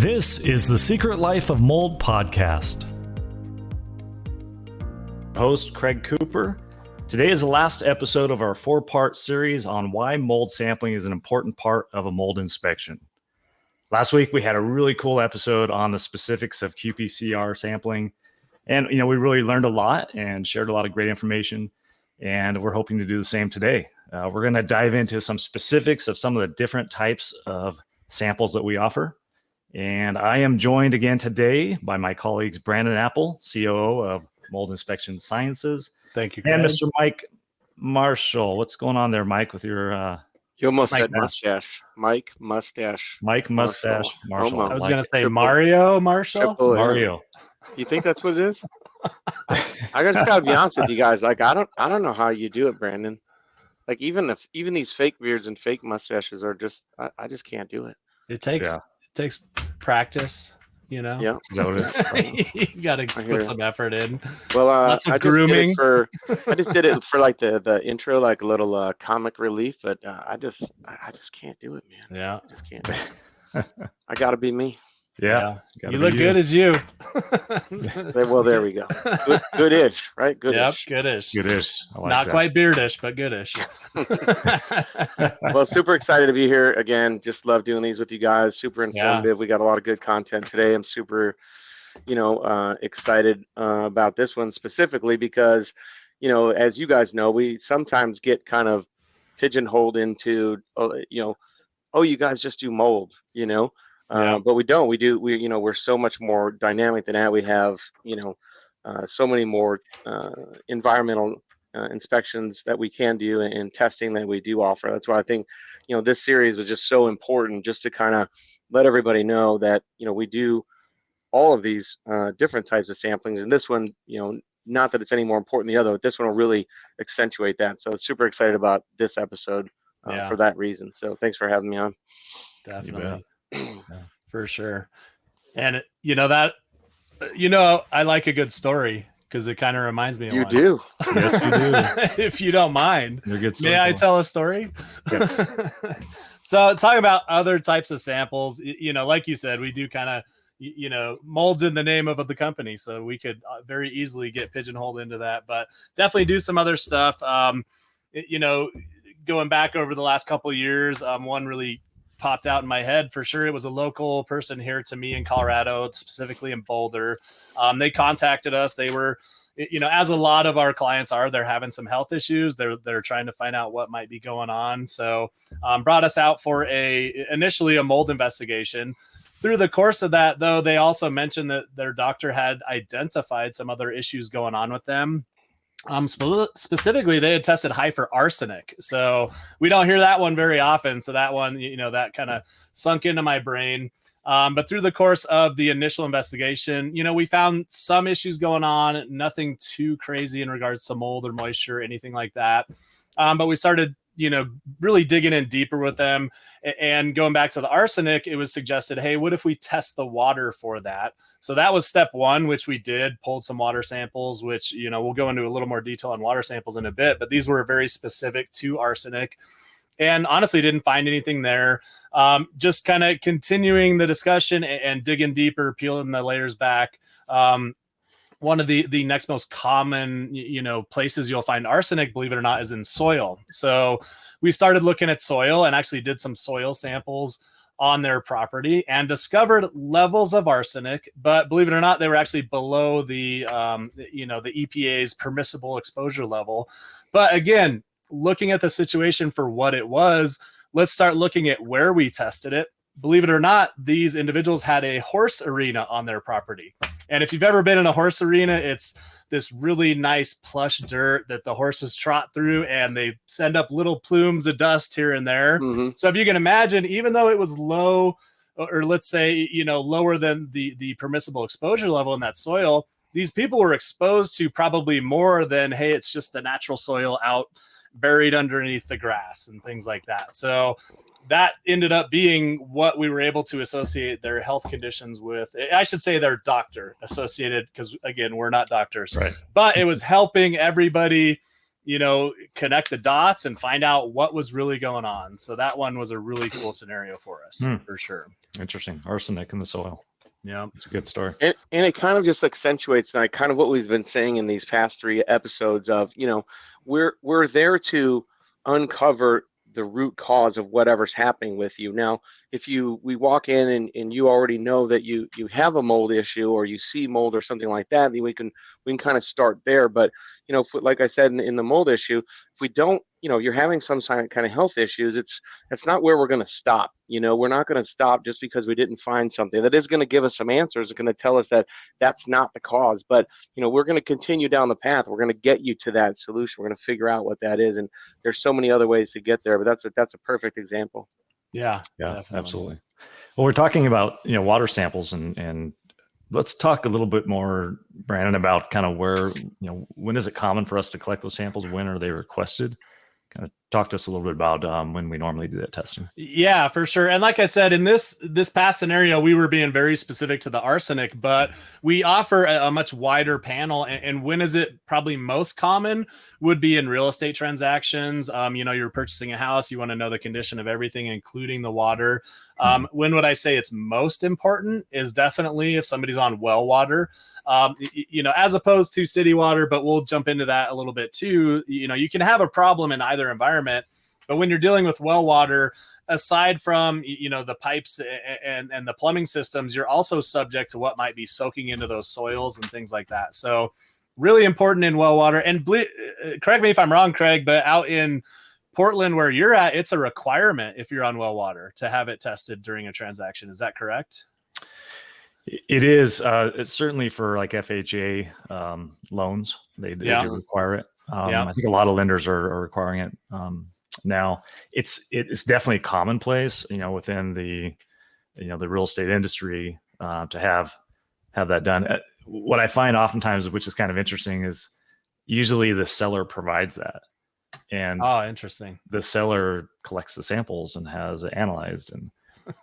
This is the Secret Life of Mold podcast. Host Craig Cooper. Today is the last episode of our 4-part series on why mold sampling is an important part of a mold inspection. Last week, we had a really cool episode on the specifics of qPCR sampling. And, we really learned a lot and shared a lot of great information. And we're hoping to do the same today. We're going to dive into some specifics of some of the different types of samples that we offer. And I am joined again today by my colleagues, Brandon Apple, COO of Mold Inspection Sciences. Thank you, Craig. And Mr. Mike Marshall. What's going on there, Mike, with your You almost said mustache. Mike Mustache. Mike Mustache Marshall. I was going to say Mario Marshall. Mario. You think that's what it is? I just gotta be honest with you guys. Like, I don't know how you do it, Brandon. Like, even these fake beards and fake mustaches are just, I just can't do it. It takes practice, Yeah. Is that what it is? You got to put some effort in. Well, lots of grooming. I just did it for like the intro, like a little comic relief, but I just can't do it, man. Yeah. I just can't do it. I gotta be me. Yeah. You look good as you. Well, there we go. Good-ish, right? Good-ish. Yep, goodish. Goodish. I like Not that. quite beardish, but goodish. Well, super excited to be here again. Just love doing these with you guys. Super informative. We got a lot of good content today. I'm super, excited about this one specifically because, as you guys know, we sometimes get kind of pigeonholed into, you guys just do mold, but we don't. We're so much more dynamic than that. We have, so many more environmental inspections that we can do and testing that we do offer. That's why I think, this series was just so important, just to kind of let everybody know that, we do all of these different types of samplings. And this one, not that it's any more important than the other, but this one will really accentuate that. So super excited about this episode for that reason. So thanks for having me on. Definitely. For sure. And I like a good story because it kind of reminds me of one. Do. Yes, you do. If you don't mind. You're a good May I tell a story? Yes. So talking about other types of samples, like you said, we do kind of, molds in the name of the company. So we could very easily get pigeonholed into that, but definitely do some other stuff. Going back over the last couple of years, one really popped out in my head for sure. It was a local person here to me in Colorado, specifically in Boulder. They contacted us. They were, as a lot of our clients are, they're having some health issues. They're trying to find out what might be going on. So brought us out for initially a mold investigation. Through the course of that, though, they also mentioned that their doctor had identified some other issues going on with them. Specifically, they had tested high for arsenic. So we don't hear that one very often. So that one, that kind of sunk into my brain. But through the course of the initial investigation, we found some issues going on, nothing too crazy in regards to mold or moisture, anything like that. But we started, really digging in deeper with them. And going back to the arsenic, it was suggested, hey, what if we test the water for that? So that was step one, which we did, pulled some water samples, which, we'll go into a little more detail on water samples in a bit, but these were very specific to arsenic. And honestly, didn't find anything there. Just kind of continuing the discussion and digging deeper, peeling the layers back. One of the next most common, places you'll find arsenic, believe it or not, is in soil. So we started looking at soil and actually did some soil samples on their property and discovered levels of arsenic, but believe it or not, they were actually below the EPA's permissible exposure level. But again, looking at the situation for what it was, let's start looking at where we tested it. Believe it or not, these individuals had a horse arena on their property. And if you've ever been in a horse arena, it's this really nice plush dirt that the horses trot through, and they send up little plumes of dust here and there. Mm-hmm. So if you can imagine, even though it was low, or let's say, lower than the permissible exposure level in that soil, these people were exposed to probably more than, hey, it's just the natural soil out buried underneath the grass and things like that. So that ended up being what we were able to associate their health conditions with. I should say their doctor associated, because again, we're not doctors, right? But it was helping everybody connect the dots and find out what was really going on. So that one was a really cool scenario for us, for sure. Interesting. Arsenic in the soil. Yeah, it's a good story. And it kind of just accentuates kind of what we've been saying in these past 3 episodes of, we're there to uncover the root cause of whatever's happening with you. Now, if we walk in and you already know that you have a mold issue, or you see mold or something like that, then we can kind of start there. But like I said in the mold issue, if we don't, you're having some kind of health issues, that's not where we're going to stop. We're not going to stop just because we didn't find something. That is going to give us some answers. It's going to tell us that that's not the cause. But we're going to continue down the path. We're going to get you to that solution. We're going to figure out what that is. And there's so many other ways to get there. But that's a perfect example. Yeah, definitely. Absolutely. Well, we're talking about water samples, and let's talk a little bit more, Brandon, about kind of where when is it common for us to collect those samples? When are they requested? Kind of talk to us a little bit about when we normally do that testing. Yeah, for sure. And like I said, in this past scenario, we were being very specific to the arsenic, but we offer a much wider panel. And when is it probably most common would be in real estate transactions. You're purchasing a house, you want to know the condition of everything, including the water. When would I say it's most important is definitely if somebody's on well water, as opposed to city water, but we'll jump into that a little bit too. You can have a problem in either environment, but when you're dealing with well water, aside from, the pipes and the plumbing systems, you're also subject to what might be soaking into those soils and things like that. So really important in well water. And correct me if I'm wrong, Craig, but out in Portland where you're at, it's a requirement if you're on well water to have it tested during a transaction. Is that correct? It is. It's certainly for like FHA loans. They do require it. I think a lot of lenders are requiring it now. It's definitely commonplace, within the real estate industry to have that done. What I find oftentimes, which is kind of interesting, is usually the seller provides that, and interesting. The seller collects the samples and has it analyzed, and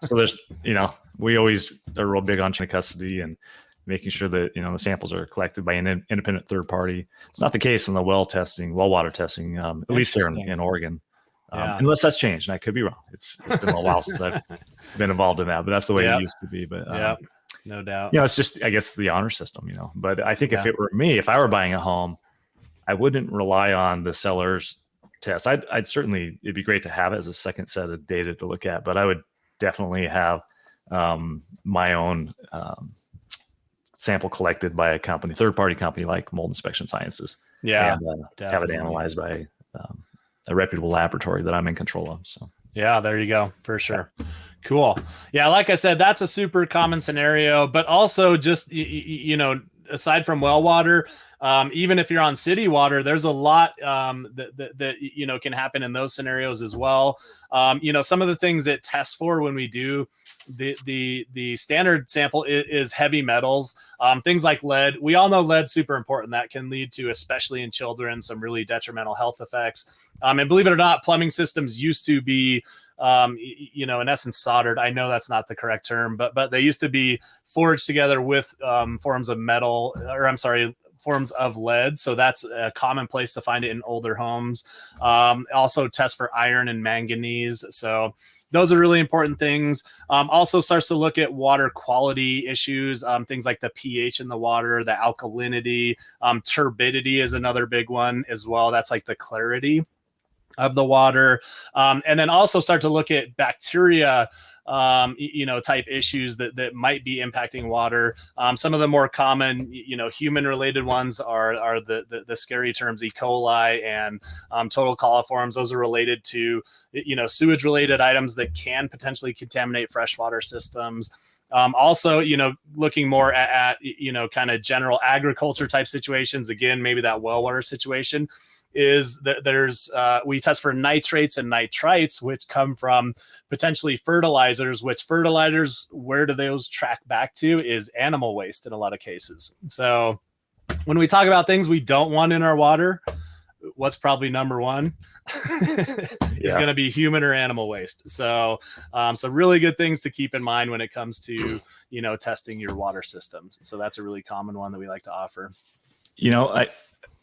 so there's we always are real big on chain of custody and making sure that the samples are collected by an independent third party. It's not the case in the well water testing, at least here in Oregon. Unless that's changed, and I could be wrong. It's been a while since I've been involved in that, but that's the way it used to be. But no doubt. It's just, I guess, the honor system. But I think if it were me, if I were buying a home, I wouldn't rely on the seller's test. I'd certainly, it'd be great to have it as a second set of data to look at, but I would definitely have my own sample collected by a company, third-party company like Mold Inspection Sciences. And have it analyzed by a reputable laboratory that I'm in control of. So there you go, for sure. Cool. Yeah, like I said, that's a super common scenario, but also just aside from well water, even if you're on city water, there's a lot that can happen in those scenarios as well. Some of the things it tests for when we do the standard sample is heavy metals, things like lead. We all know lead's super important. That can lead to, especially in children, some really detrimental health effects. And believe it or not, plumbing systems used to be, in essence, soldered. I know that's not the correct term, but they used to be forged together with forms of metal, forms of lead. So that's a common place to find it in older homes. Also test for iron and manganese. So those are really important things. Also starts to look at water quality issues, things like the pH in the water, the alkalinity, turbidity is another big one as well. That's like the clarity of the water. And then also start to look at bacteria, type issues that might be impacting water. Some of the more common, human related ones are the scary terms, E. coli and total coliforms. Those are related to, sewage related items that can potentially contaminate freshwater systems. Also, looking more at kind of general agriculture type situations. Again, maybe that well water situation is that we test for nitrates and nitrites, which come from potentially fertilizers, where do those track back to is animal waste in a lot of cases. So when we talk about things we don't want in our water, what's probably number one is going to be human or animal waste. So really good things to keep in mind when it comes to, testing your water systems. So that's a really common one that we like to offer.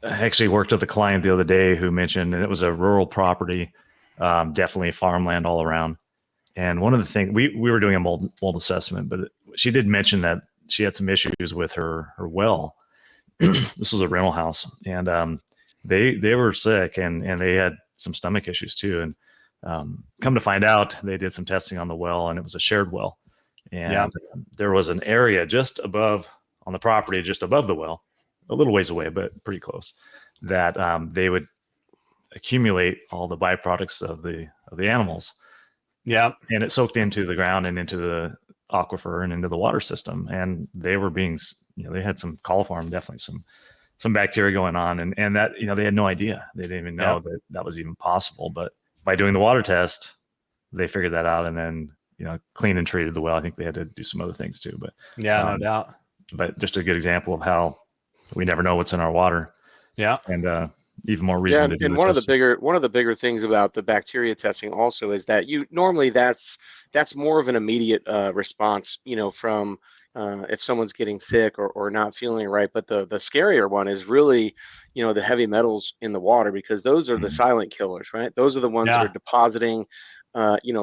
actually worked with a client the other day who mentioned, and it was a rural property, definitely farmland all around. And one of the things we were doing a mold assessment, but she did mention that she had some issues with her well. This was a rental house, and they were sick, and they had some stomach issues too. And come to find out, they did some testing on the well, and it was a shared well. And there was an area just above on the property, just above the well, a little ways away, but pretty close, that they would accumulate all the byproducts of the animals. Yeah. And it soaked into the ground and into the aquifer and into the water system. And they were being, they had some coliform, definitely some bacteria going on. And that, they had no idea. They didn't even know that was even possible. But by doing the water test, they figured that out and then, cleaned and treated the well. I think they had to do some other things too, but no doubt. But just a good example of how we never know what's in our water. Yeah. And, even more reason to do. And one of the bigger things about the bacteria testing also is that normally that's more of an immediate response, from if someone's getting sick or not feeling right. But the scarier one is really, the heavy metals in the water, because those are the silent killers, right? Those are the ones that are depositing,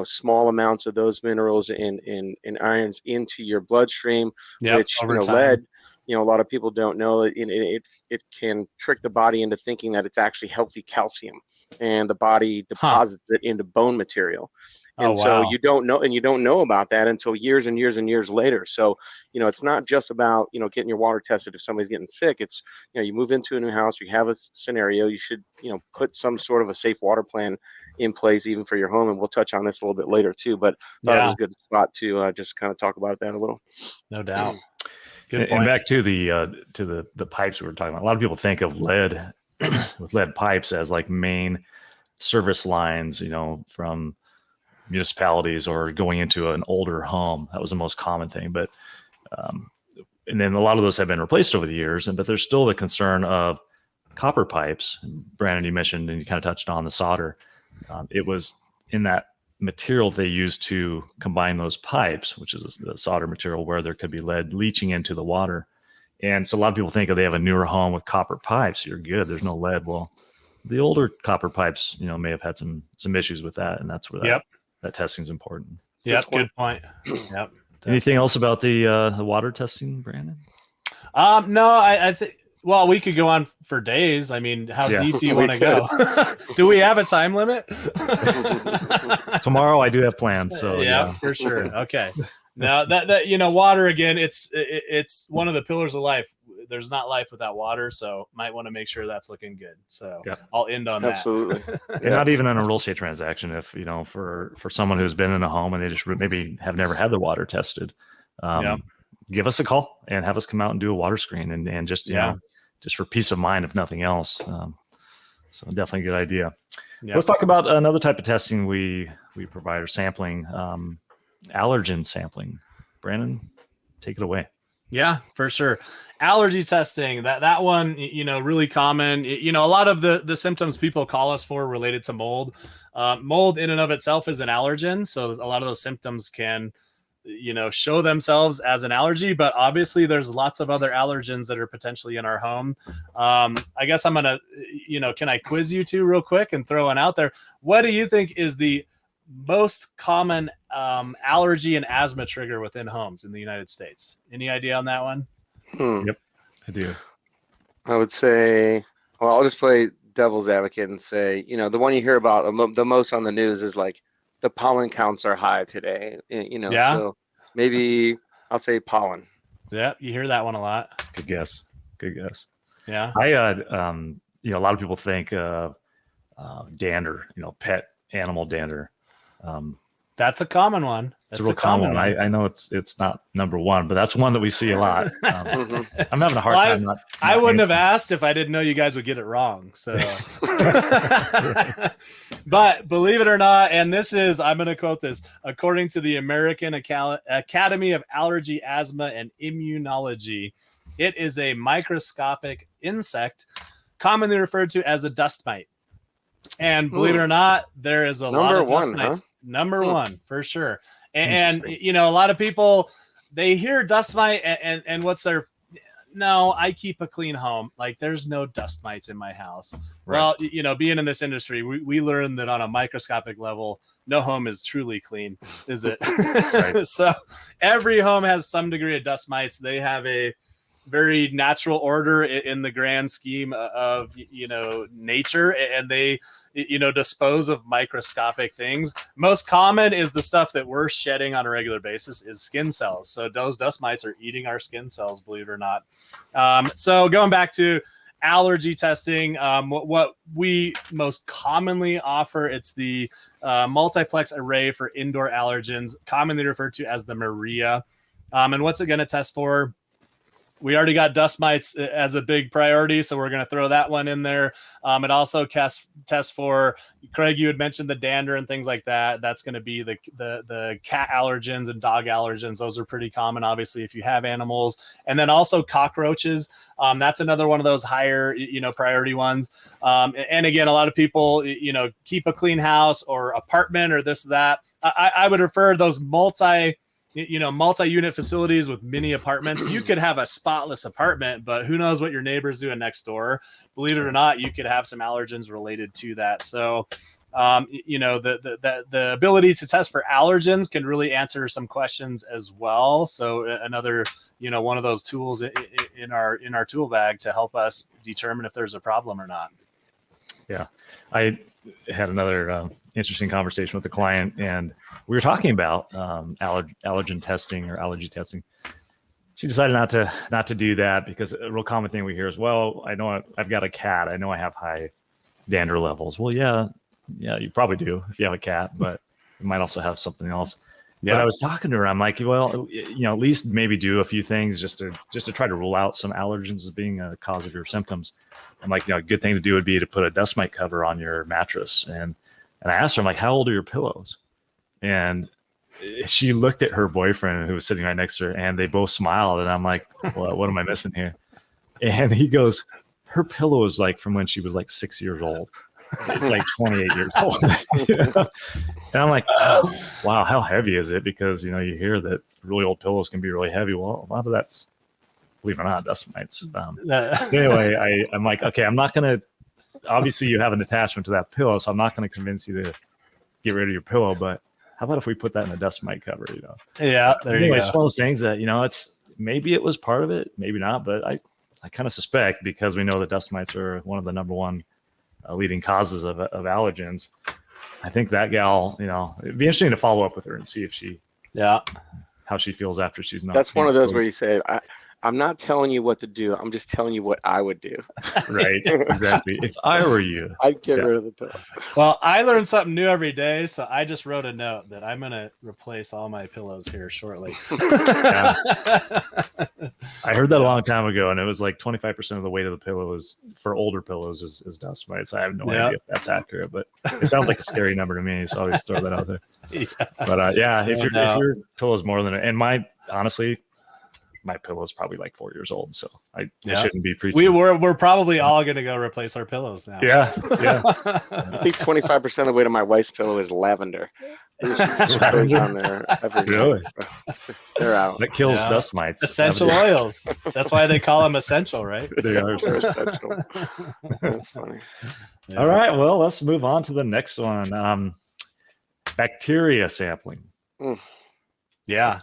small amounts of those minerals and ions into your bloodstream, which lead. A lot of people don't know it can trick the body into thinking that it's actually healthy calcium, and the body deposits it into bone material. And so you don't know about that until years and years and years later. So, it's not just about, getting your water tested if somebody's getting sick. It's, you move into a new house, you have a scenario, you should, put some sort of a safe water plan in place, even for your home. And we'll touch on this a little bit later too, but thought it was a good spot to just kind of talk about that a little. No doubt. And back to the pipes we were talking about. A lot of people think of lead with lead pipes as like main service lines, from municipalities or going into an older home. That was the most common thing. But and then a lot of those have been replaced over the years. But there's still the concern of copper pipes. Brandon, you mentioned, and you kind of touched on the solder. It was in that material they use to combine those pipes, which is the solder material, where there could be lead leaching into the water. And so a lot of people think they have a newer home with copper pipes, you're good, there's no lead. Well, the older copper pipes, may have had some issues with that, and that's where that testing is important. Good point. Anything else about the water testing, Brandon? No, I think. Well, we could go on for days. I mean, how deep do you want to go? Do we have a time limit? Tomorrow I do have plans. So for sure. Okay. Now that water again, it's one of the pillars of life. There's not life without water, so might want to make sure that's looking good. So I'll end on that. Absolutely. And not even in a real estate transaction. If for someone who's been in a home and they just maybe have never had their water tested, give us a call and have us come out and do a water screen and just just for peace of mind, if nothing else. So definitely a good idea. Let's talk about another type of testing we provide, or sampling, allergen sampling. Brandon, take it away. Yeah, for sure. Allergy testing, that one, really common. A lot of the symptoms people call us for related to mold. Mold in and of itself is an allergen. So a lot of those symptoms can show themselves as an allergy, but obviously there's lots of other allergens that are potentially in our home. I guess I'm going to, can I quiz you two real quick and throw one out there? What do you think is the most common allergy and asthma trigger within homes in the United States? Any idea on that one? Yep, I do. I would say, well, I'll just play devil's advocate and say, the one you hear about the most on the news is like, the pollen counts are high today, so maybe I'll say pollen. Yeah, you hear that one a lot. Good guess. Yeah. I a lot of people think dander, pet animal dander. That's a common one. It's a real common one. I know it's not number one, but that's one that we see a lot. I'm having a hard time. I wouldn't have asked if I didn't know you guys would get it wrong. So, but believe it or not, and this is, I'm going to quote this, according to the American Academy of Allergy, Asthma, and Immunology, it is a microscopic insect commonly referred to as a dust mite. And believe it or not, there is a lot of dust mites. Number one, for sure. And a lot of people, they hear dust mite and what's their no, I keep a clean home. Like there's no dust mites in my house. Right. Well, you know, being in this industry, we learned that on a microscopic level, no home is truly clean, is it? Right. So every home has some degree of dust mites. They have a very natural order in the grand scheme of, you know, nature, and they, you know, dispose of microscopic things. Most common is the stuff that we're shedding on a regular basis is skin cells. So those dust mites are eating our skin cells, believe it or not. So going back to allergy testing, what we most commonly offer, it's the multiplex array for indoor allergens, commonly referred to as the Maria. And what's it going to test for? We already got dust mites as a big priority, so we're going to throw that one in there. It also tests for, Craig, you had mentioned the dander and things like that. That's going to be the cat allergens and dog allergens. Those are pretty common, obviously, if you have animals. And then also cockroaches. That's another one of those higher, you know, priority ones. And again, a lot of people, you know, keep a clean house or apartment or this, that. I would refer those multi-unit facilities with mini apartments. You could have a spotless apartment, but who knows what your neighbor's doing next door. Believe it or not, you could have some allergens related to that. So, you know, the ability to test for allergens can really answer some questions as well. So another, you know, one of those tools in our tool bag to help us determine if there's a problem or not. Yeah. I had another interesting conversation with a client, and we were talking about allergen testing or allergy testing. She decided not to do that because a real common thing we hear is, well, I know I've got a cat. I know I have high dander levels. Well, yeah, you probably do if you have a cat, but you might also have something else. Yeah. But I was talking to her. I'm like, well, you know, at least maybe do a few things just to try to rule out some allergens as being a cause of your symptoms. I'm like, you know, a good thing to do would be to put a dust mite cover on your mattress. And I asked her, I'm like, how old are your pillows? And she looked at her boyfriend who was sitting right next to her, and they both smiled. And I'm like, well, what am I missing here? And he goes, her pillow is like from when she was like 6 years old. It's like 28 years old. You know? And I'm like, oh, wow, how heavy is it? Because, you know, you hear that really old pillows can be really heavy. Well, a lot of that's, believe it or not, dust mites. Anyway, I'm like, okay, I'm not going to, obviously you have an attachment to that pillow, so I'm not going to convince you to get rid of your pillow, but how about if we put that in a dust mite cover, you know? Yeah, there you go. It's one of those things that, you know, maybe it was part of it, maybe not, but I kind of suspect, because we know that dust mites are one of the number one leading causes of allergens. I think that gal, you know, it'd be interesting to follow up with her and see if how she feels after she's not. That's one of those where you say, I'm not telling you what to do. I'm just telling you what I would do. Right. Exactly. If I were you, I'd get rid of the pillow. Well, I learn something new every day. So I just wrote a note that I'm going to replace all my pillows here shortly. Yeah. I heard that a long time ago, and it was like 25% of the weight of the pillow is for older pillows is dust mites. I have no idea if that's accurate, but it sounds like a scary number to me. So I always throw that out there. Yeah. But if your pillow is more than and honestly, my pillow is probably like 4 years old, so I shouldn't be preaching. We're probably all going to go replace our pillows now. Yeah. I think 25% of the weight of my wife's pillow is lavender. Sprays on there really? They're out. That kills dust mites. Essential oils. That's why they call them essential, right? They are essential. That's funny. Yeah. All right. Well, let's move on to the next one. Bacteria sampling. Yeah.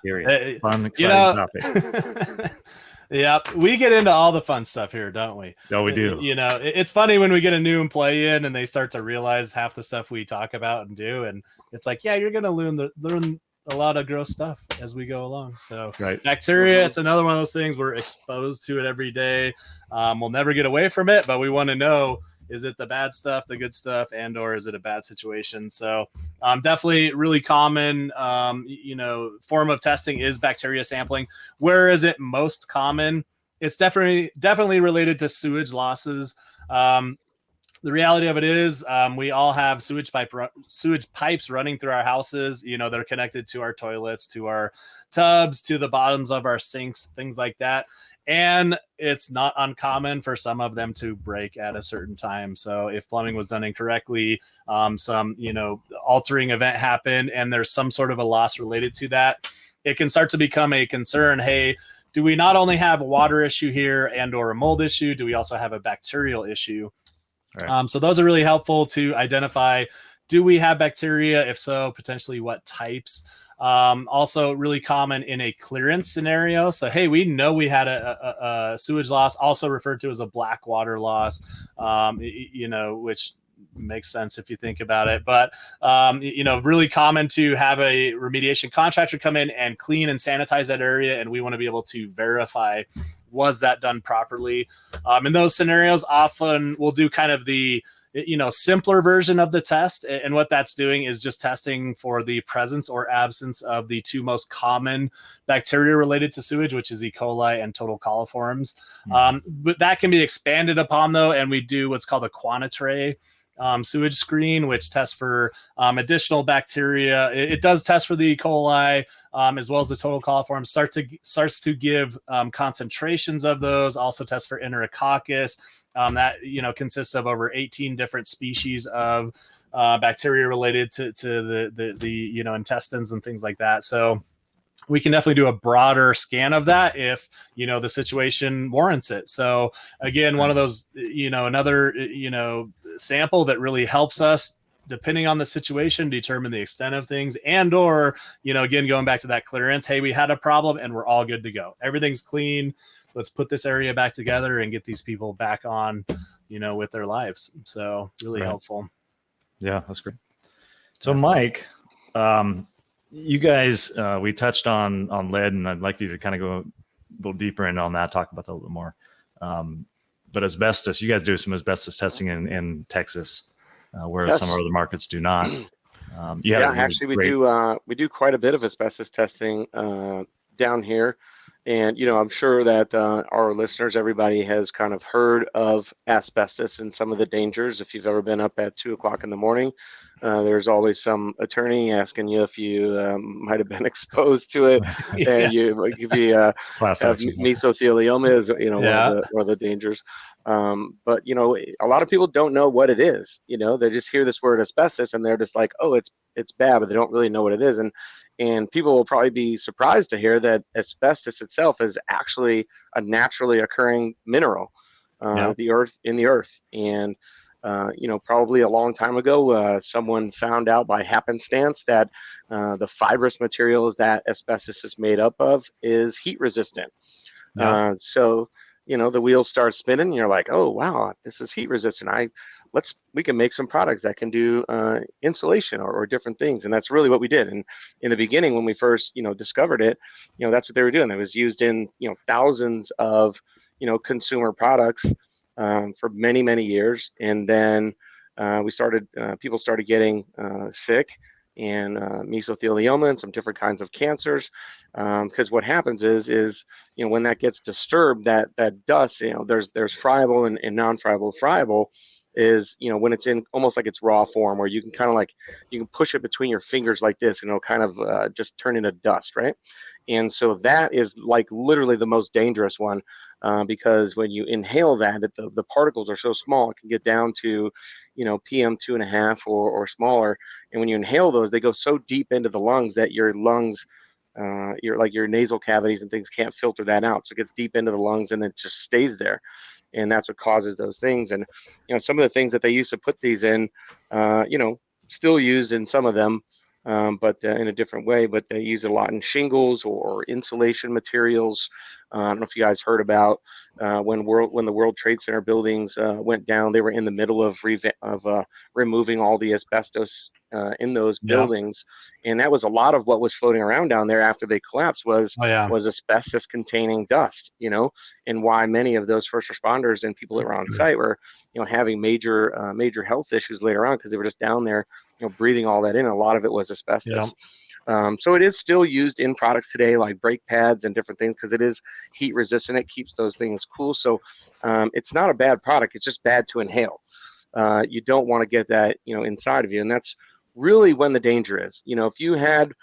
Fun, exciting topic. Yeah, we get into all the fun stuff here, don't we? Oh, we do. You know, it's funny when we get a new employee in and they start to realize half the stuff we talk about and do, and it's like, yeah, you're going to learn a lot of gross stuff as we go along. So bacteria, it's another one of those things. We're exposed to it every day. We'll never get away from it, but we want to know, is it the bad stuff, the good stuff, and or is it a bad situation? So definitely really common, form of testing is bacteria sampling. Where is it most common? It's definitely related to sewage losses. The reality of it is we all have sewage pipes running through our houses. You know, they're connected to our toilets, to our tubs, to the bottoms of our sinks, things like that. And it's not uncommon for some of them to break at a certain time. So if plumbing was done incorrectly, some, altering event happened and there's some sort of a loss related to that, it can start to become a concern. Hey, do we not only have a water issue here and or a mold issue, do we also have a bacterial issue? Right. So those are really helpful to identify. Do we have bacteria? If so, potentially what types? Also really common in a clearance scenario. So, hey, we know we had a sewage loss, also referred to as a black water loss, which makes sense if you think about it. But, really common to have a remediation contractor come in and clean and sanitize that area. And we want to be able to verify, was that done properly? In those scenarios, often we'll do kind of the simpler version of the test. And what that's doing is just testing for the presence or absence of the two most common bacteria related to sewage, which is E. coli and total coliforms. But that can be expanded upon, though, and we do what's called a quantitray sewage screen, which tests for additional bacteria. It does test for the E. coli as well as the total coliforms. Starts to give concentrations of those. Also tests for enterococcus. That consists of over 18 different species of bacteria related to the intestines and things like that. So we can definitely do a broader scan of that if the situation warrants it. So again, one of those another sample that really helps us, depending on the situation, determine the extent of things, and or again, going back to that clearance, hey, we had a problem and we're all good to go, everything's clean, let's put this area back together and get these people back on, with their lives. So really helpful. Yeah, that's great. So Mike, you guys, we touched on lead, and I'd like you to kind of go a little deeper in on that, talk about that a little bit more. But asbestos, you guys do some asbestos testing in Texas, where some other markets do not. Actually, we do quite a bit of asbestos testing down here. And, I'm sure that our listeners, everybody has kind of heard of asbestos and some of the dangers. If you've ever been up at 2:00 in the morning, there's always some attorney asking you if you might have been exposed to it. And you could be have mesothelioma is, one of the dangers. But, a lot of people don't know what it is. They just hear this word asbestos and they're just like, oh, it's bad, but they don't really know what it is. And people will probably be surprised to hear that asbestos itself is actually a naturally occurring mineral in the earth. And, probably a long time ago, someone found out by happenstance that the fibrous materials that asbestos is made up of is heat resistant. So, the wheels start spinning and you're like, oh, wow, this is heat resistant. We can make some products that can do insulation or different things. And that's really what we did. And in the beginning, when we first, discovered it, that's what they were doing. It was used in, thousands of, consumer products for many, many years. And then people started getting sick and mesothelioma and some different kinds of cancers. Because what happens is, when that gets disturbed, that dust, there's friable and non-friable. Friable is, when it's in almost like it's raw form, where you can kind of you can push it between your fingers like this and it'll kind of just turn into dust, right? And so that is literally the most dangerous one, because when you inhale that the particles are so small, it can get down to, PM 2.5 or smaller. And when you inhale those, they go so deep into the lungs that your lungs, your nasal cavities and things can't filter that out. So it gets deep into the lungs and it just stays there. And that's what causes those things. And, some of the things that they used to put these in, still used in some of them, but in a different way. But they use it a lot in shingles or insulation materials. I don't know if you guys heard about when the World Trade Center buildings went down. They were in the middle of removing all the asbestos in those buildings, and that was a lot of what was floating around down there after they collapsed was asbestos containing dust. And why many of those first responders and people that were on site were having major health issues later on because they were just down there breathing all that in. A lot of it was asbestos. So it is still used in products today, like brake pads and different things, because it is heat resistant. It keeps those things cool. So it's not a bad product. It's just bad to inhale. You don't want to get that, inside of you. And that's really when the danger is. If you had,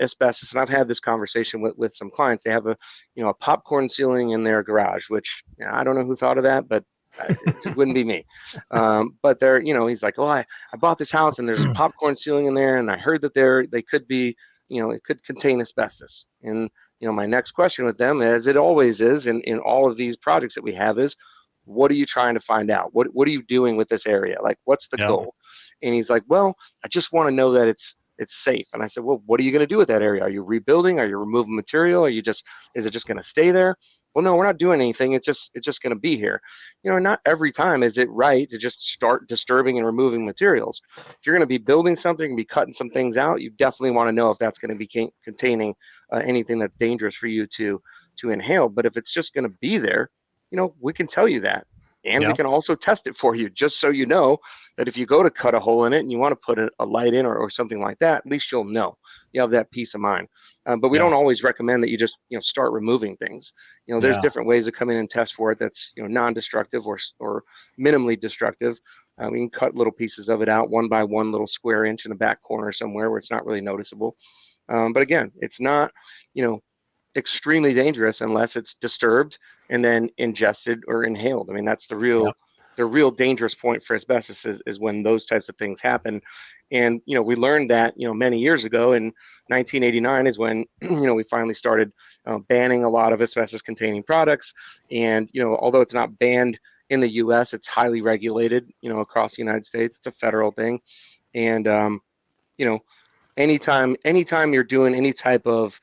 asbestos, and I've had this conversation with some clients, they have a popcorn ceiling in their garage, which I don't know who thought of that, but it just wouldn't be me. But they're, he's like, oh, I bought this house and there's a popcorn ceiling in there, and I heard that they could be, it could contain asbestos. And my next question with them, as it always is in all of these projects that we have, is what are you trying to find out? What are you doing with this area? Like, what's the goal? And he's like, well, I just want to know that it's safe. And I said, well, what are you going to do with that area? Are you rebuilding? Are you removing material? Is it just going to stay there? Well, no, we're not doing anything. It's just going to be here. Not every time is it right to just start disturbing and removing materials. If you're going to be building something and be cutting some things out, you definitely want to know if that's going to be containing anything that's dangerous for you to inhale. But if it's just going to be there, we can tell you that. And we can also test it for you, just so you know that if you go to cut a hole in it and you want to put a light in or something like that, at least you'll know. You have that peace of mind. But we don't always recommend that you just start removing things. There's different ways to come in and test for it that's non-destructive or minimally destructive. We can cut little pieces of it out, 1 by 1 little square inch in the back corner somewhere where it's not really noticeable. But again, it's not extremely dangerous unless it's disturbed and then ingested or inhaled. I mean, that's the real dangerous point for asbestos is when those types of things happen. And we learned that many years ago in 1989 is when we finally started banning a lot of asbestos containing products. And although it's not banned in the U.S., it's highly regulated across the United States. It's a federal thing. And anytime you're doing any type of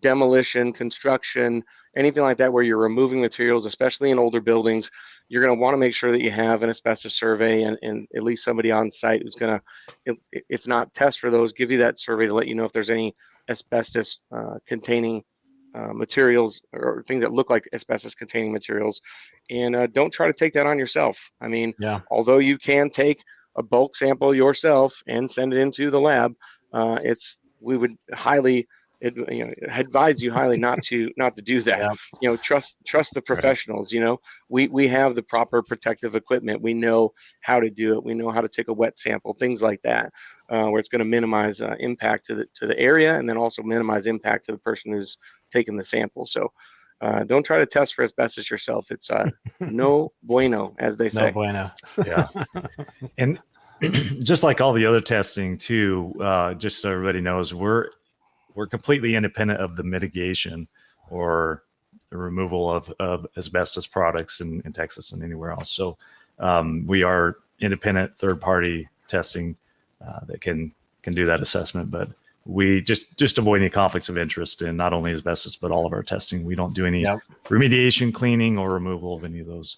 demolition, construction, anything like that where you're removing materials, especially in older buildings, you're going to want to make sure that you have an asbestos survey and at least somebody on site who's going to, if not test for those, give you that survey to let you know if there's any asbestos containing materials or things that look like asbestos containing materials. And don't try to take that on yourself. I mean, although you can take a bulk sample yourself and send it into the lab, we would highly advise you highly not to do that. Trust the professionals. We have the proper protective equipment. We know how to do it. We know how to take a wet sample, things like that, where it's going to minimize impact to the area and then also minimize impact to the person who's taking the sample. So don't try to test for asbestos yourself. It's no bueno, as they say. No bueno. Yeah. And just like all the other testing too, just so everybody knows, we're completely independent of the mitigation or the removal of asbestos products in Texas and anywhere else. So we are independent third-party testing that can do that assessment, but we just avoid any conflicts of interest in not only asbestos, but all of our testing. We don't do any remediation, cleaning, or removal of any of those.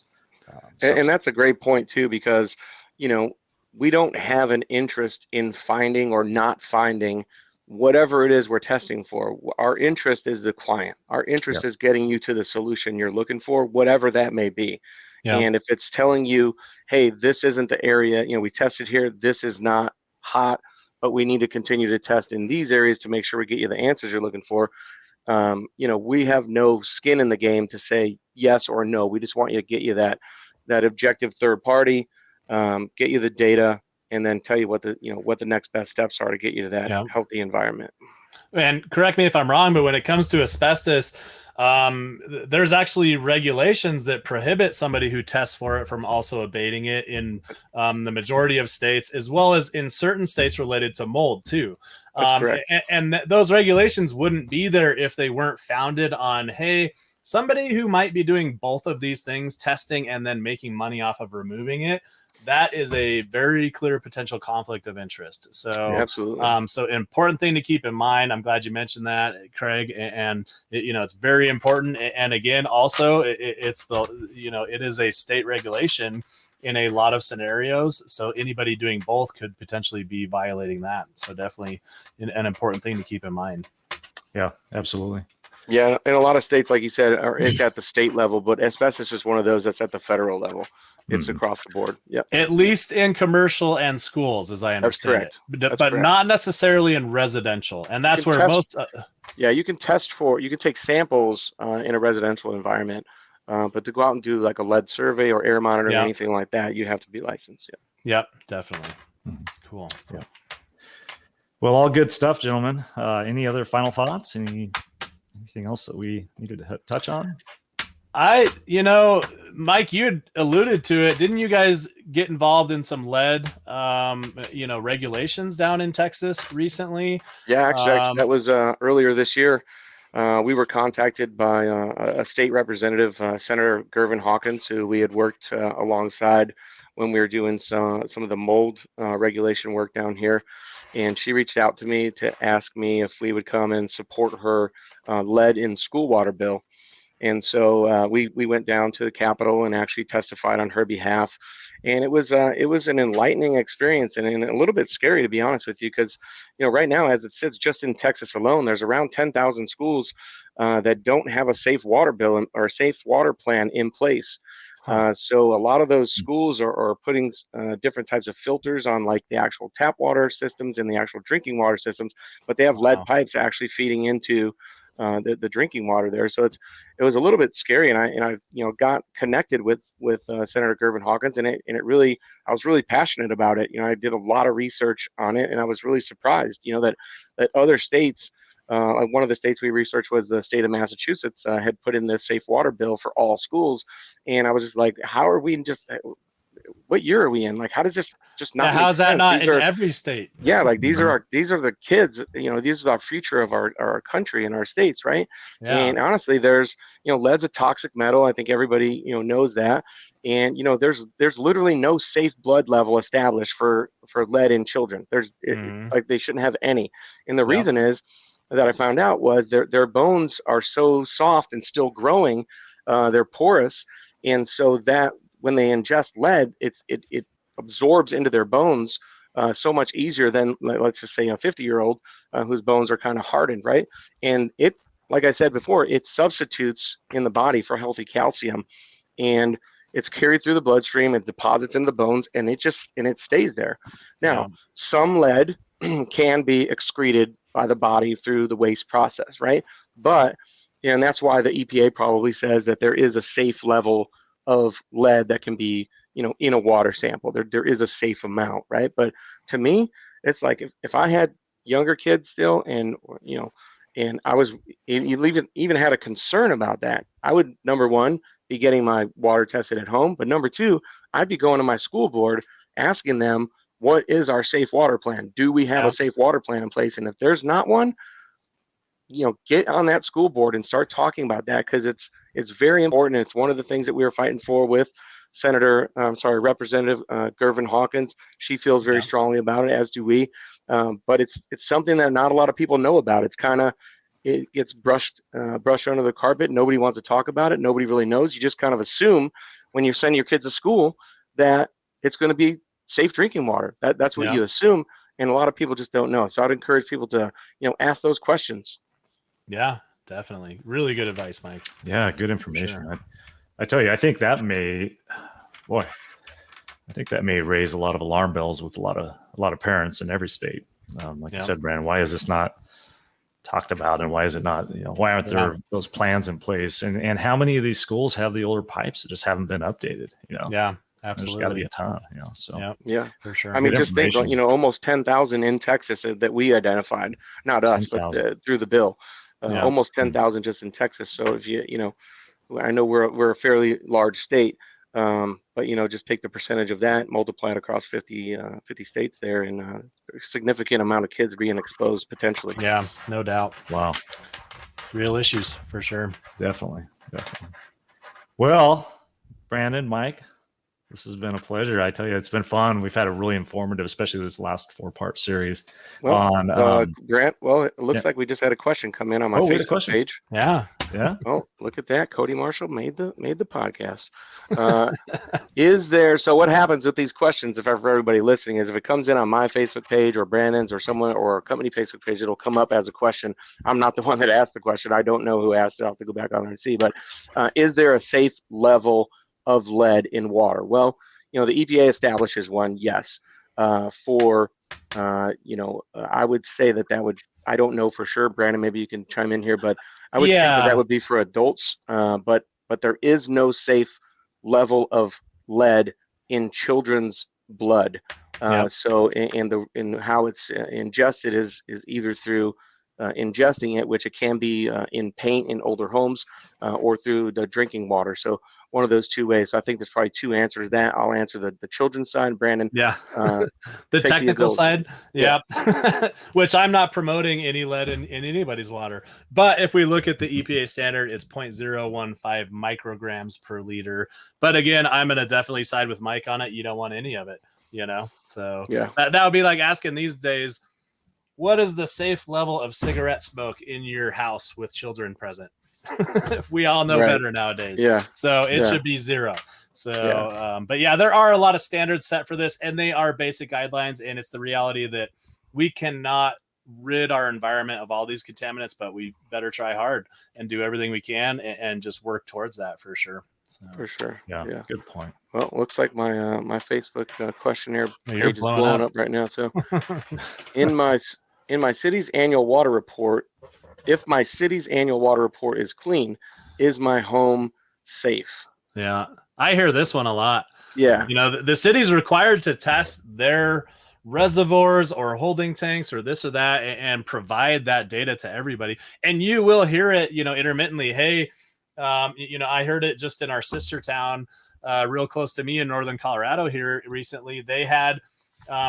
And that's a great point too, because, we don't have an interest in finding or not finding whatever it is we're testing for. Our interest is the client. Our interest is getting you to the solution you're looking for, whatever that may be. And if it's telling you, hey, this isn't the area, we tested here, this is not hot, but we need to continue to test in these areas to make sure we get you the answers you're looking for. We have no skin in the game to say yes or no. We just want you to get you that objective third party, get you the data, and then tell you what the next best steps are to get you to that healthy environment. And correct me if I'm wrong, but when it comes to asbestos, there's actually regulations that prohibit somebody who tests for it from also abating it in the majority of states, as well as in certain states related to mold too. That's correct. And those regulations wouldn't be there if they weren't founded on, hey, somebody who might be doing both of these things, testing and then making money off of removing it, that is a very clear potential conflict of interest. So absolutely. So important thing to keep in mind. I'm glad you mentioned that, Craig, and it's very important. And again, also it is a state regulation in a lot of scenarios. So anybody doing both could potentially be violating that. So definitely an important thing to keep in mind. Yeah, absolutely. Yeah, in a lot of states, like you said, it's at the state level, but asbestos is one of those that's at the federal level. It's across the board. Yeah. At least in commercial and schools, as I understand it. But not necessarily in residential. And that's where most. You can take samples in a residential environment, but to go out and do like a lead survey or air monitoring or anything like that, you have to be licensed. Yep, definitely. Cool. Yeah. Well, all good stuff, gentlemen. Any other final thoughts? Anything else that we needed to touch on? Mike, you had alluded to it. Didn't you guys get involved in some lead, regulations down in Texas recently? Yeah, actually, that was earlier this year. we were contacted by a state representative, Senator Gervin Hawkins, who we had worked alongside when we were doing some of the mold regulation work down here. And she reached out to me to ask me if we would come and support her lead in school water bill. And so we went down to the Capitol and actually testified on her behalf. And it was an enlightening experience and a little bit scary, to be honest with you, because right now, as it sits just in Texas alone, there's around 10,000 schools that don't have a safe water bill or a safe water plan in place. So a lot of those schools are putting different types of filters on like the actual tap water systems and the actual drinking water systems, but they have lead pipes actually feeding into the drinking water there. So it was a little bit scary, and I got connected with Senator Gervin Hawkins, and I was really passionate about it. I did a lot of research on it, and I was really surprised, that other states. Like one of the states we researched was the state of Massachusetts had put in this safe water bill for all schools, and I was just like, how are we what year are we in? Like, how does this just not? How is that sense? not in every state? Yeah, like these are the kids. These are the future of our country and our states, right? Yeah. And honestly, there's lead's a toxic metal. I think everybody knows that. And there's literally no safe blood level established for lead in children. Like they shouldn't have any. And the reason is that I found out was their bones are so soft and still growing, they're porous, and so that when they ingest lead, it absorbs into their bones so much easier than, let's just say, a 50-year-old whose bones are kind of hardened, right? And it, like I said before, it substitutes in the body for healthy calcium, and it's carried through the bloodstream, it deposits in the bones, and it stays there. Now, some lead can be excreted by the body through the waste process, right? But, and that's why the EPA probably says that there is a safe level of lead that can be, in a water sample. There is a safe amount, right? But to me, it's like if I had younger kids still, and I was even had a concern about that, I would, number one, be getting my water tested at home, but number two, I'd be going to my school board asking them, what is our safe water plan? Do we have a safe water plan in place? And if there's not one, get on that school board and start talking about that, because it's very important. It's one of the things that we were fighting for with Representative Gervin Hawkins. She feels very strongly about it, as do we. But it's something that not a lot of people know about. It gets brushed under the carpet. Nobody wants to talk about it. Nobody really knows. You just kind of assume when you send your kids to school that it's going to be safe drinking water. That's what you assume, and a lot of people just don't know. So I'd encourage people to ask those questions. Yeah, definitely. Really good advice, Mike. Yeah, good information. Sure. I tell you, I think that may raise a lot of alarm bells with a lot of parents in every state. Like you said, Brandon, why is this not talked about, and why is it not? Why aren't there those plans in place? And how many of these schools have the older pipes that just haven't been updated? Yeah, absolutely. There's got to be a ton. So yeah, for sure. I mean, just think, almost 10,000 in Texas that we identified, not us, 10, but through the bill. Almost 10,000 just in Texas. So if I know we're a fairly large state, but just take the percentage of that, multiply it across 50 states there, and a significant amount of kids being exposed potentially. Yeah, no doubt. Wow, real issues for sure. Definitely. Well, Brandon, Mike, this has been a pleasure. I tell you, it's been fun. We've had a really informative, especially this last 4-part series. Grant, it looks like we just had a question come in on my Facebook page. Yeah. Oh, look at that. Cody Marshall made the podcast. Is there, so what happens with these questions, for everybody listening, is if it comes in on my Facebook page or Brandon's or someone or a company Facebook page, it'll come up as a question. I'm not the one that asked the question. I don't know who asked it. I'll have to go back on there and see. But is there a safe level of lead in water? Well, the EPA establishes one, yes. I would say that would, I don't know for sure. Brandon, maybe you can chime in here, but I would think that would be for adults. But there is no safe level of lead in children's blood. So in how it's ingested is either through ingesting it, which it can be in paint in older homes or through the drinking water. So one of those two ways. So I think there's probably two answers to that. I'll answer the children's side, Brandon. Yeah. The technical side. Yeah. Which I'm not promoting any lead in anybody's water. But if we look at the EPA standard, it's 0.015 micrograms per liter. But again, I'm going to definitely side with Mike on it. You don't want any of it, So that would be like asking these days, what is the safe level of cigarette smoke in your house with children present? We all know better nowadays. So it should be 0. So, but there are a lot of standards set for this, and they are basic guidelines. And it's the reality that we cannot rid our environment of all these contaminants, but we better try hard and do everything we can and just work towards that for sure. So, for sure. Yeah. Good point. Well, looks like my my Facebook questionnaire page is blowing up right now. So in my city's annual water report, if my city's annual water report is clean, is my home safe? Yeah, I hear this one a lot. Yeah. The city's required to test their reservoirs or holding tanks or this or that and provide that data to everybody. And you will hear it, intermittently. Hey, I heard it just in our sister town, real close to me in northern Colorado here recently. They had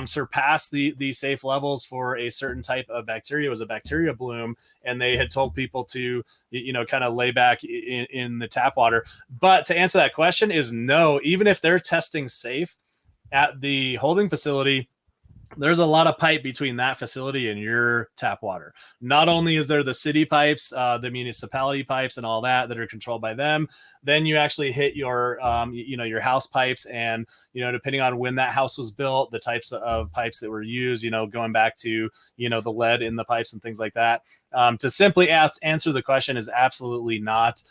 surpassed the safe levels for a certain type of bacteria. It was a bacteria bloom, and they had told people to, kind of lay back in the tap water. But to answer that question is no. Even if they're testing safe at the holding facility, there's a lot of pipe between that facility and your tap water. Not only is there the city pipes, the municipality pipes and all that are controlled by them, then you actually hit your, your house pipes. And, depending on when that house was built, the types of pipes that were used, going back to, the lead in the pipes and things like that. To simply answer the question is absolutely not.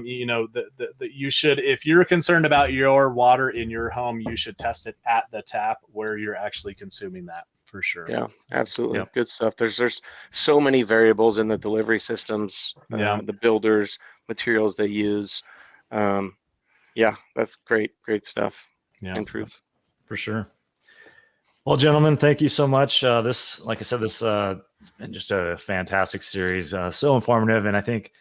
You should, if you're concerned about your water in your home, you should test it at the tap where you're actually consuming that for sure. Yeah, absolutely. Good stuff. There's so many variables in the delivery systems, the builders, materials they use. That's great stuff. And truth. For sure. Well, gentlemen, thank you so much. This, like I said, it's been just a fantastic series, so informative. And I think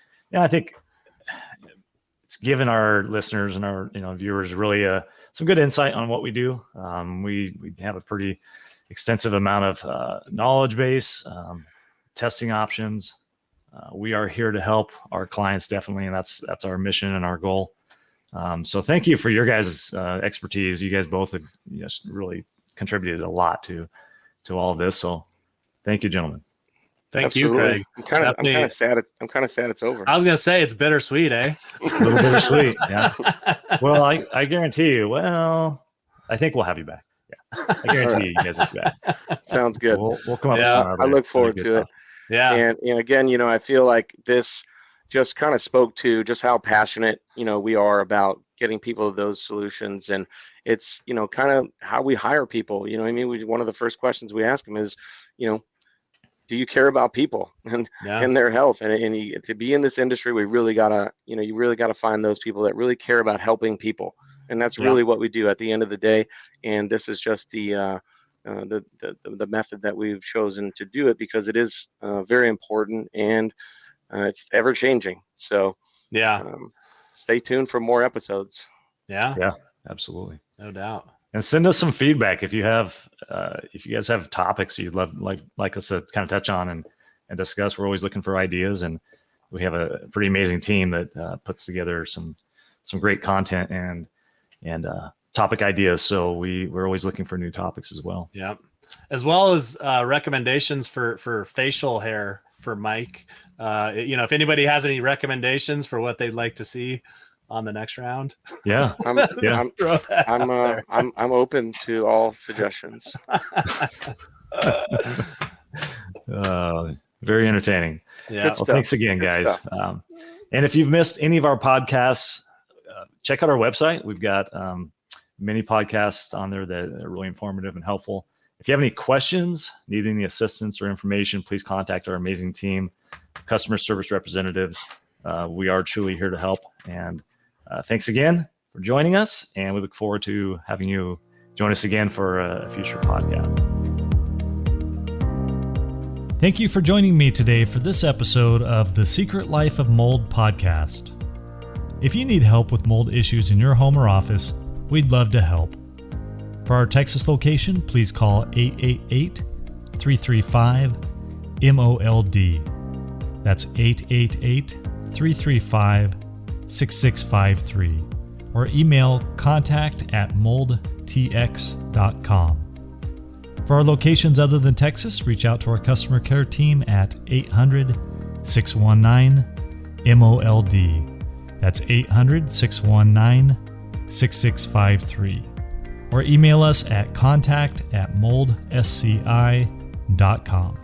it's given our listeners and our viewers really some good insight on what we do. We have a pretty extensive amount of knowledge base, testing options. We are here to help our clients, definitely, and that's our mission and our goal. So thank you for your guys' expertise. You guys both have really contributed a lot to all of this. So thank you, gentlemen. Thank you, Craig. I'm kind of sad. I'm kind of sad it's over. I was gonna say it's bittersweet, eh? A little bittersweet. Yeah. Well, I guarantee you. Well, I think we'll have you back. Yeah. I guarantee you guys will be back. Sounds good. We'll come up with some. I look forward to it. Yeah. And again, I feel like this just kind of spoke to just how passionate, we are about getting people those solutions. And it's, kind of how we hire people. One of the first questions we ask them is, do you care about people and their health? And to be in this industry, we really gotta, you really gotta find those people that really care about helping people. And that's really what we do at the end of the day. And this is just the method that we've chosen to do it because it is very important and it's ever changing. So stay tuned for more episodes. Yeah, absolutely. No doubt. And send us some feedback if you have, if you guys have topics you'd love like us to kind of touch on and discuss. We're always looking for ideas, and we have a pretty amazing team that puts together some great content and topic ideas. So we're always looking for new topics as well. Yeah, as well as recommendations for facial hair for Mike. If anybody has any recommendations for what they'd like to see on the next round. Yeah. I'm open to all suggestions. Very entertaining. Yeah. Well, thanks again, guys. And if you've missed any of our podcasts, check out our website. We've got many podcasts on there that are really informative and helpful. If you have any questions, need any assistance or information, please contact our amazing team, customer service representatives. We are truly here to help. And thanks again for joining us. And we look forward to having you join us again for a future podcast. Thank you for joining me today for this episode of the Secret Life of Mold podcast. If you need help with mold issues in your home or office, we'd love to help. For our Texas location, please call 888-335-MOLD. That's 888-335-6653. Or email contact@moldtx.com. For our locations other than Texas, reach out to our customer care team at 800-619-MOLD. That's 800-619-6653. Or email us at contact@moldsci.com.